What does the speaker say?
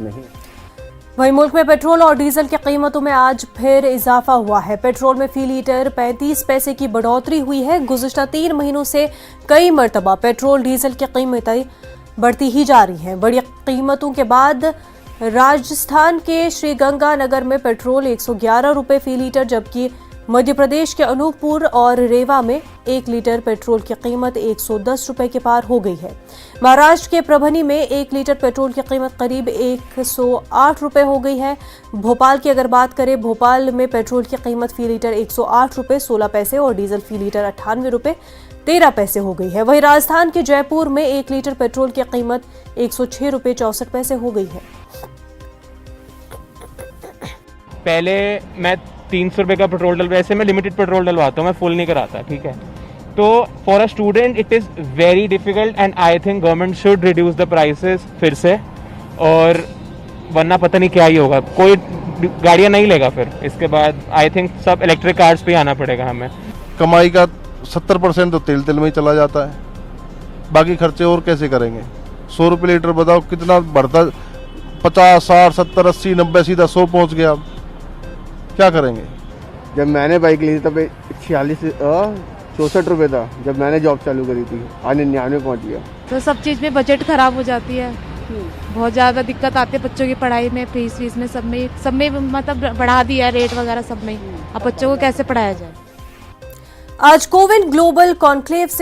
नहीं। वहीं मुल्क में पेट्रोल और डीजल की कीमतों में आज फिर इजाफा हुआ है। पेट्रोल में फी लीटर 35 पैसे की बढ़ोतरी हुई है। गुज़िश्ता 3 महीनों से कई मरतबा पेट्रोल डीजल की कीमतें बढ़ती ही जा रही हैं। बड़ी कीमतों के बाद राजस्थान के श्रीगंगानगर में पेट्रोल 111 रुपये फी लीटर, जबकि मध्य प्रदेश के अनूपपुर और रेवा में 1 लीटर पेट्रोल की कीमत 110 रुपये के पार हो गई है। महाराष्ट्र के प्रभनी में 1 लीटर पेट्रोल की कीमत करीब 108 रुपये हो गई है। भोपाल की अगर बात करें, भोपाल में पेट्रोल की कीमत फी लीटर 108 रुपये 16 पैसे और डीजल फी लीटर 98 रुपये 13 पैसे हो गई है। वहीं राजस्थान के जयपुर में 1 लीटर पेट्रोल की कीमत 106 रुपये 64 पैसे हो गई है। पहले मैं 300 रुपये का पेट्रोल वैसे मैं लिमिटेड पेट्रोल डलवाता हूँ, मैं फुल नहीं कराता, ठीक है। तो for a student it is very difficult and I think government should reduce the prices फिर से, और वरना पता नहीं क्या ही होगा, कोई गाड़ियाँ नहीं लेगा फिर इसके बाद। आई थिंक सब इलेक्ट्रिक कार्स पे आना पड़ेगा हमें। कमाई का 70% तो तेल में ही चला जाता है, बाकी खर्चे और कैसे करेंगे। 100 रुपये लीटर बताओ कितना बढ़ता, 50, 60, 70, 80, 90 सीधा 100 पहुँच गया। अब क्या करेंगे। जब मैंने बाइक ली थी तब 64 रुपये था, जब मैंने जॉब चालू करी थी। आज 99 पहुँच गया। तो सब चीज़ में बजट खराब हो जाती है, बहुत ज़्यादा दिक्कत आती है बच्चों की पढ़ाई में, फीस में, सब में मतलब बढ़ा दिया रेट वगैरह सब में। अब बच्चों को कैसे पढ़ाया जाए। आज कोविन ग्लोबल कॉन्क्लेव से